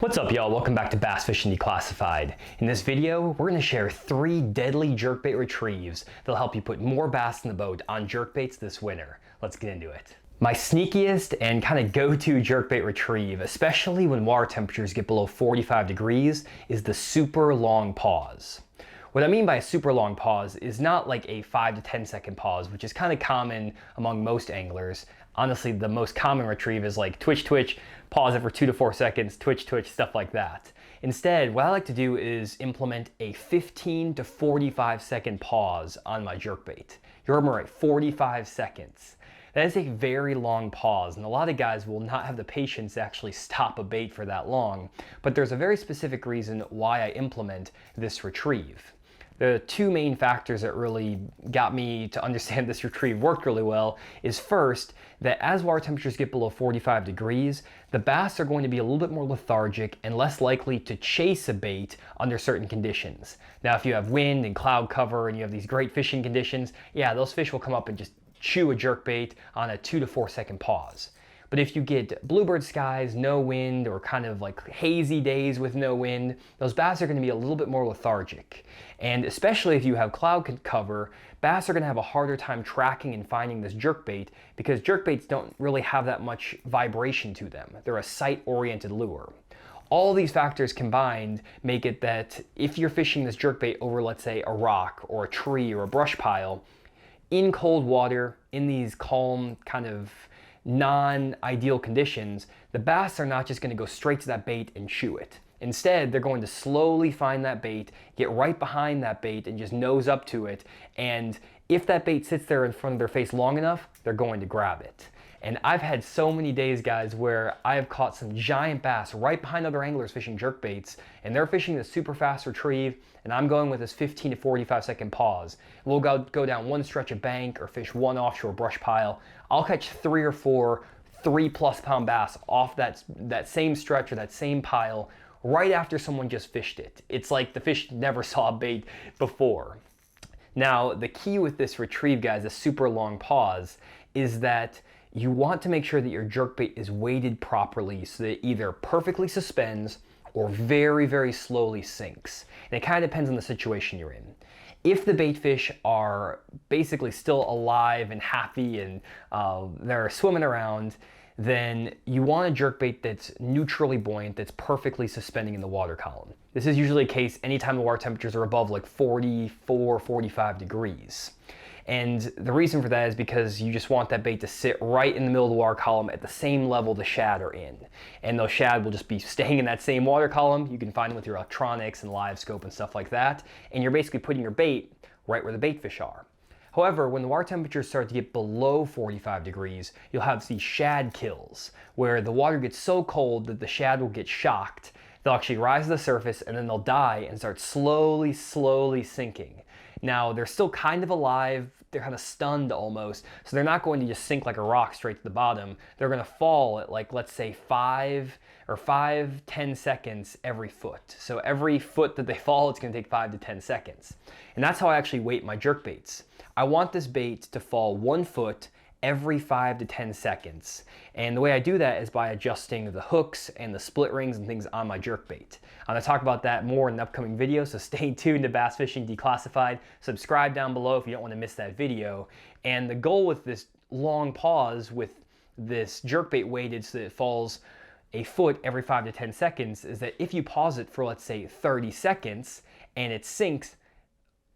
What's up, y'all? Welcome back to Bass Fishing Declassified. In this video, we're going to share 3 deadly jerkbait retrieves that'll help you put more bass in the boat on jerkbaits this winter. Let's get into it. My sneakiest and kind of go-to jerkbait retrieve, especially when water temperatures get below 45 degrees, is the super long pause. What I mean by a super long pause is not like a 5 to 10 second pause, which is kind of common among most anglers. Honestly, the most common retrieve is like twitch, twitch, pause it for 2 to 4 seconds, twitch, twitch, stuff like that. Instead, what I like to do is implement a 15 to 45 second pause on my jerkbait. You heard me right, 45 seconds. That is a very long pause, and a lot of guys will not have the patience to actually stop a bait for that long, but there's a very specific reason why I implement this retrieve. The 2 main factors that really got me to understand this retrieve worked really well is first, that as water temperatures get below 45 degrees, the bass are going to be a little bit more lethargic and less likely to chase a bait under certain conditions. Now, if you have wind and cloud cover and you have these great fishing conditions, yeah, those fish will come up and just chew a jerkbait on a 2 to 4 second pause. But if you get bluebird skies, no wind, or kind of like hazy days with no wind, those bass are going to be a little bit more lethargic. And especially if you have cloud cover, bass are going to have a harder time tracking and finding this jerkbait because jerkbaits don't really have that much vibration to them. They're a sight-oriented lure. All these factors combined make it that if you're fishing this jerkbait over, let's say, a rock or a tree or a brush pile, in cold water, in these calm kind of non-ideal conditions, the bass are not just going to go straight to that bait and chew it. Instead, they're going to slowly find that bait, get right behind that bait and just nose up to it, and if that bait sits there in front of their face long enough, they're going to grab it. And I've had so many days, guys, where I have caught some giant bass right behind other anglers fishing jerkbaits, and they're fishing this super fast retrieve, and I'm going with this 15 to 45 second pause. We'll go down one stretch of bank or fish one offshore brush pile. I'll catch 3 or 4 3+ pound bass off that same stretch or that same pile right after someone just fished it. It's like the fish never saw a bait before. Now, the key with this retrieve, guys, a super long pause, is that you want to make sure that your jerkbait is weighted properly so that it either perfectly suspends or very, very slowly sinks. And it kind of depends on the situation you're in. If the bait fish are basically still alive and happy and they're swimming around, then you want a jerkbait that's neutrally buoyant, that's perfectly suspending in the water column. This is usually the case anytime the water temperatures are above like 44, 45 degrees. And the reason for that is because you just want that bait to sit right in the middle of the water column at the same level the shad are in. And those shad will just be staying in that same water column. You can find them with your electronics and live scope and stuff like that. And you're basically putting your bait right where the bait fish are. However, when the water temperatures start to get below 45 degrees, you'll have these shad kills, where the water gets so cold that the shad will get shocked. They'll actually rise to the surface and then they'll die and start slowly, slowly sinking. Now, they're still kind of alive, they're kind of stunned almost, so they're not going to just sink like a rock straight to the bottom. They're going to fall at like, let's say 10 seconds every foot. So every foot that they fall, it's going to take 5 to 10 seconds. And that's how I actually weight my jerkbaits. I want this bait to fall 1 foot every 5 to 10 seconds. And the way I do that is by adjusting the hooks and the split rings and things on my jerkbait. I'm going to talk about that more in an upcoming video, so stay tuned to Bass Fishing Declassified. Subscribe down below if you don't want to miss that video. And the goal with this long pause with this jerkbait weighted so that it falls a foot every 5 to 10 seconds is that if you pause it for, let's say, 30 seconds and it sinks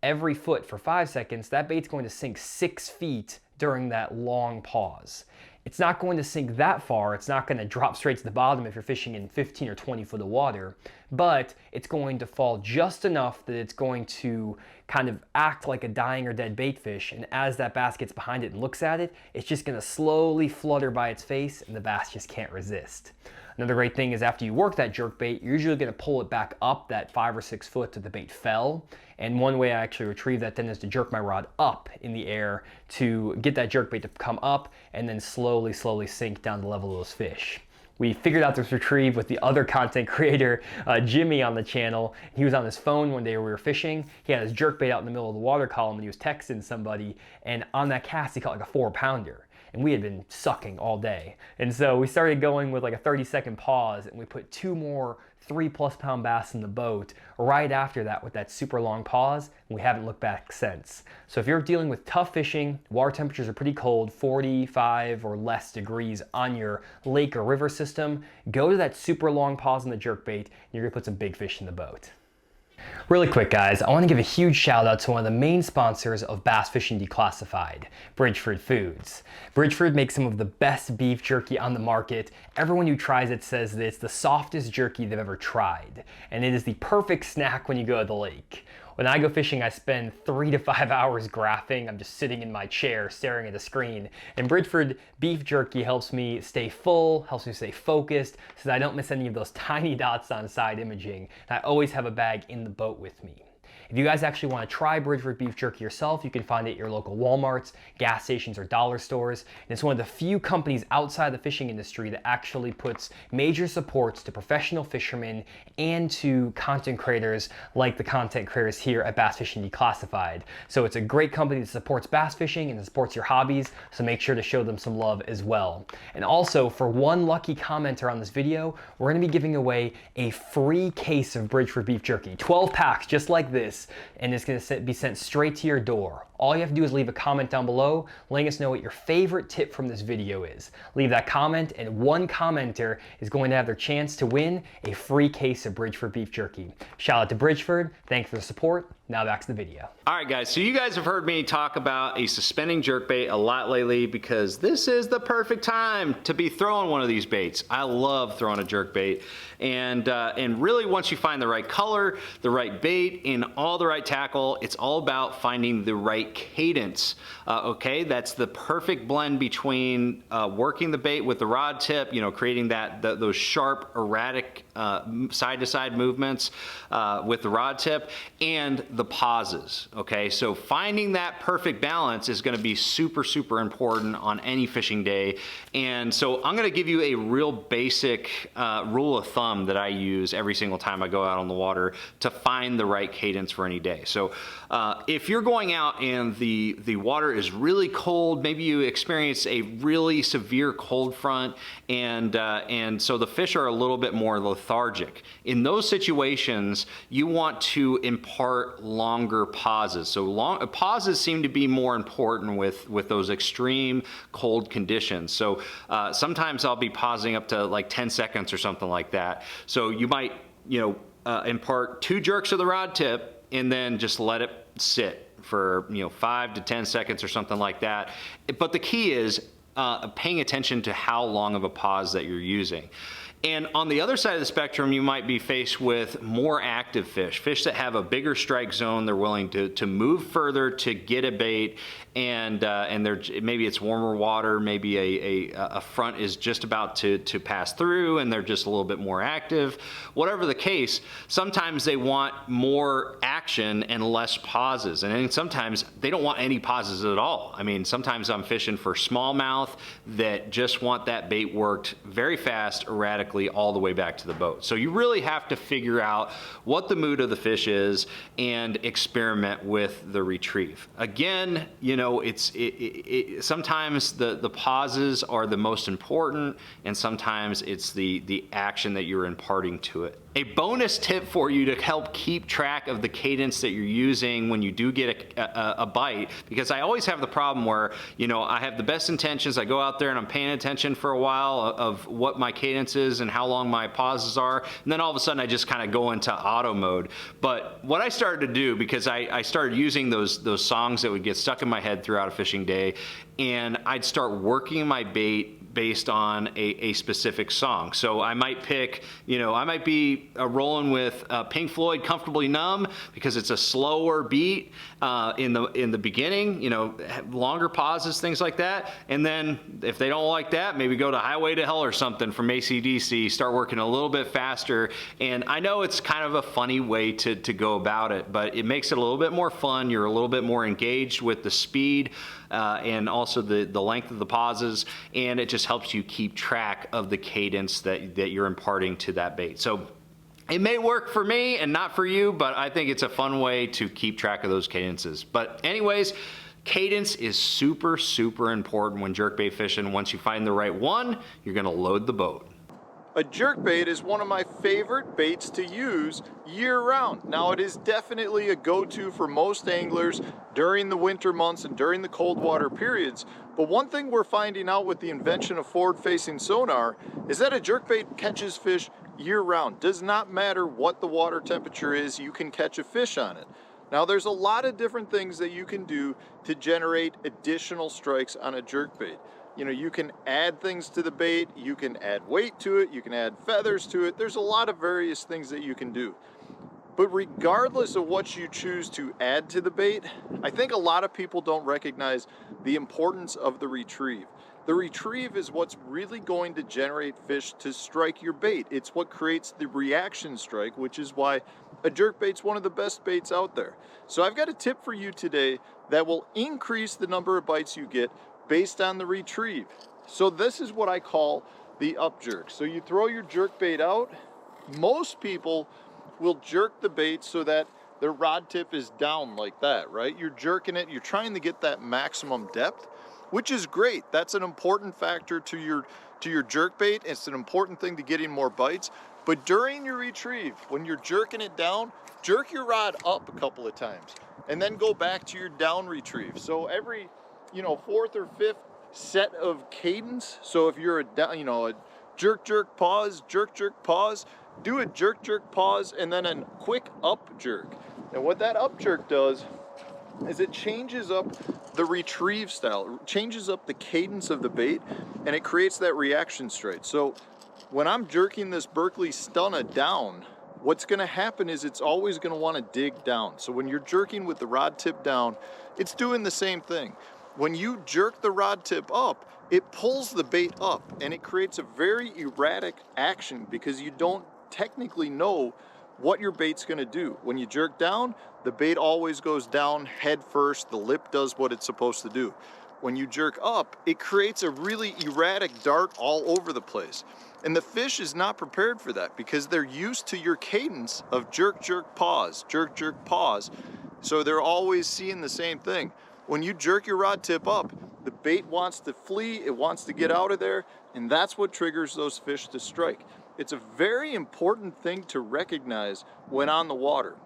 every foot for 5 seconds, that bait's going to sink 6 feet during that long pause. It's not going to sink that far. It's not going to drop straight to the bottom if you're fishing in 15 or 20 foot of water, but it's going to fall just enough that it's going to kind of act like a dying or dead bait fish, and as that bass gets behind it and looks at it, it's just going to slowly flutter by its face and the bass just can't resist. Another great thing is after you work that jerkbait, you're usually going to pull it back up that 5 or 6 foot that the bait fell. And one way I actually retrieve that then is to jerk my rod up in the air to get that jerkbait to come up and then slowly, slowly sink down to the level of those fish. We figured out this retrieve with the other content creator, Jimmy, on the channel. He was on his phone one day where we were fishing. He had his jerkbait out in the middle of the water column and he was texting somebody, and on that cast he caught like a 4-pounder. and we had been sucking all day. And so we started going with like a 30-second pause, and we put 2 more 3+ pound bass in the boat right after that with that super long pause, and we haven't looked back since. So if you're dealing with tough fishing, water temperatures are pretty cold, 45 or less degrees on your lake or river system, go to that super long pause in the jerkbait, and you're gonna put some big fish in the boat. Really quick guys, I want to give a huge shout out to one of the main sponsors of Bass Fishing Declassified, Bridgeford Foods. Bridgeford makes some of the best beef jerky on the market. Everyone who tries it says that it's the softest jerky they've ever tried, and it is the perfect snack when you go to the lake. When I go fishing, I spend 3 to 5 hours graphing. I'm just sitting in my chair staring at the screen. And Bridgeford beef jerky helps me stay full, helps me stay focused, so that I don't miss any of those tiny dots on side imaging. And I always have a bag in the boat with me. If you guys actually want to try Bridgeford beef jerky yourself, you can find it at your local Walmarts, gas stations, or dollar stores. And it's one of the few companies outside the fishing industry that actually puts major supports to professional fishermen and to content creators like the content creators here at Bass Fishing Declassified. So it's a great company that supports bass fishing and supports your hobbies, so make sure to show them some love as well. And also, for one lucky commenter on this video, we're going to be giving away a free case of Bridgeford beef jerky, 12 packs just like this, and it's going to be sent straight to your door. All you have to do is leave a comment down below letting us know what your favorite tip from this video is. Leave that comment, and one commenter is going to have their chance to win a free case of Bridgeford beef jerky. Shout out to Bridgeford, thanks for the support. Now back to the video. All right guys, so you guys have heard me talk about a suspending jerkbait a lot lately because this is the perfect time to be throwing one of these baits. I love throwing a jerkbait, and really once you find the right color, the right bait, and all the right tackle, it's all about finding the right cadence. Okay, that's the perfect blend between working the bait with the rod tip, you know, creating those sharp, erratic side-to-side movements with the rod tip, and the pauses. Okay, so finding that perfect balance is going to be super, super important on any fishing day. And so I'm going to give you a real basic rule of thumb that I use every single time I go out on the water to find the right cadence for any day. So if you're going out and the water is really cold, maybe you experience a really severe cold front, and so the fish are a little bit more lethargic. In those situations, you want to impart longer pauses. So pauses seem to be more important with those extreme cold conditions. So sometimes I'll be pausing up to like 10 seconds or something like that. So you might, impart 2 jerks of the rod tip and then just let it sit for 5 to 10 seconds or something like that. But the key is paying attention to how long of a pause that you're using. And on the other side of the spectrum, you might be faced with more active fish that have a bigger strike zone. They're willing to move further to get a bait, and maybe it's warmer water, maybe a front is just about to pass through, and they're just a little bit more active. Whatever the case, sometimes they want more action and less pauses, and then sometimes they don't want any pauses at all. I mean, sometimes I'm fishing for smallmouth that just want that bait worked very fast, erratically, all the way back to the boat. So you really have to figure out what the mood of the fish is and experiment with the retrieve. Again, sometimes the pauses are the most important, and sometimes it's the action that you're imparting to it. A bonus tip for you to help keep track of the cadence that you're using when you do get a bite, because I always have the problem where, I have the best intentions, I go out there and I'm paying attention for a while of what my cadence is and how long my pauses are, and then all of a sudden I just kind of go into auto mode. But what I started to do, because I started using those songs that would get stuck in my head throughout a fishing day, and I'd start working my bait based on a specific song. So I might pick, I might be rolling with Pink Floyd, Comfortably Numb, because it's a slower beat in the beginning, longer pauses, things like that. And then if they don't like that, maybe go to Highway to Hell or something from AC/DC, start working a little bit faster. And I know it's kind of a funny way to go about it, but it makes it a little bit more fun. You're a little bit more engaged with the speed and also the length of the pauses, and it just helps you keep track of the cadence that you're imparting to that bait. So it may work for me and not for you, but I think it's a fun way to keep track of those cadences. But anyways, Cadence is super, super important when jerkbait fishing. Once you find the right one, you're gonna load the boat. A jerkbait is one of my favorite baits to use year-round. Now, it is definitely a go-to for most anglers during the winter months and during the cold water periods. But one thing we're finding out with the invention of forward-facing sonar is that a jerkbait catches fish year-round. Does not matter what the water temperature is, you can catch a fish on it. Now, there's a lot of different things that you can do to generate additional strikes on a jerkbait. You know, you can add things to the bait, you can add weight to it, you can add feathers to it. There's a lot of various things that you can do. But regardless of what you choose to add to the bait, I think a lot of people don't recognize the importance of the retrieve. The retrieve is what's really going to generate fish to strike your bait. It's what creates the reaction strike, which is why a jerkbait's one of the best baits out there. So I've got a tip for you today that will increase the number of bites you get based on the retrieve. So this is what I call the up jerk. So you throw your jerk bait out. Most people will jerk the bait so that their rod tip is down like that, right? You're jerking it, you're trying to get that maximum depth, which is great. That's an important factor to your jerk bait. It's an important thing to getting more bites. But during your retrieve, when you're jerking it down, jerk your rod up a couple of times and then go back to your down retrieve. So every fourth or fifth set of cadence. So if you're a jerk, jerk, pause, jerk, jerk, pause, do a jerk, jerk, pause, and then a quick up jerk. And what that up jerk does is it changes up the retrieve style, it changes up the cadence of the bait, and it creates that reaction strike. So when I'm jerking this Berkley Stunna down, what's gonna happen is it's always gonna wanna dig down. So when you're jerking with the rod tip down, it's doing the same thing. When you jerk the rod tip up, it pulls the bait up and it creates a very erratic action because you don't technically know what your bait's gonna do. When you jerk down, the bait always goes down head first, the lip does what it's supposed to do. When you jerk up, it creates a really erratic dart all over the place. And the fish is not prepared for that because they're used to your cadence of jerk, jerk, pause, jerk, jerk, pause. So they're always seeing the same thing. When you jerk your rod tip up, the bait wants to flee, it wants to get out of there, and that's what triggers those fish to strike. It's a very important thing to recognize when on the water.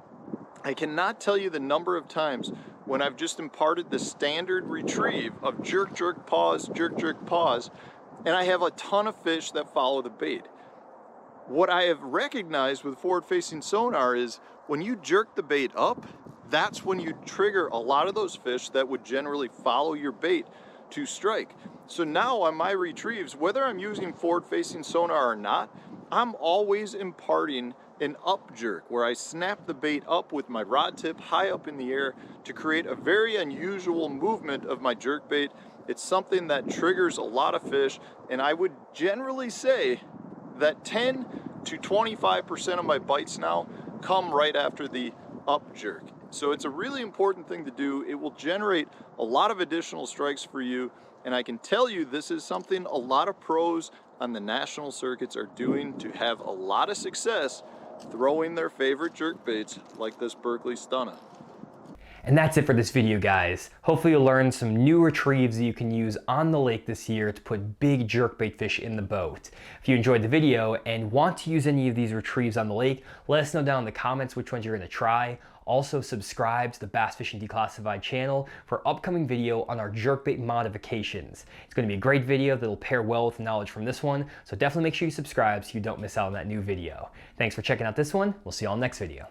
I cannot tell you the number of times when I've just imparted the standard retrieve of jerk, jerk, pause, and I have a ton of fish that follow the bait. What I have recognized with forward-facing sonar is when you jerk the bait up, that's when you trigger a lot of those fish that would generally follow your bait to strike. So now on my retrieves, whether I'm using forward-facing sonar or not, I'm always imparting an up jerk where I snap the bait up with my rod tip high up in the air to create a very unusual movement of my jerk bait. It's something that triggers a lot of fish, and I would generally say that 10 to 25% of my bites now come right after the up jerk. So it's a really important thing to do. It will generate a lot of additional strikes for you. And I can tell you this is something a lot of pros on the national circuits are doing to have a lot of success throwing their favorite jerkbaits like this Berkley Stunna. And that's it for this video, guys. Hopefully you'll learn some new retrieves that you can use on the lake this year to put big jerkbait fish in the boat. If you enjoyed the video and want to use any of these retrieves on the lake, let us know down in the comments which ones you're gonna try. Also subscribe to the Bass Fishing Declassified channel for upcoming video on our jerkbait modifications. It's gonna be a great video that'll pair well with the knowledge from this one, so definitely make sure you subscribe so you don't miss out on that new video. Thanks for checking out this one. We'll see you all next video.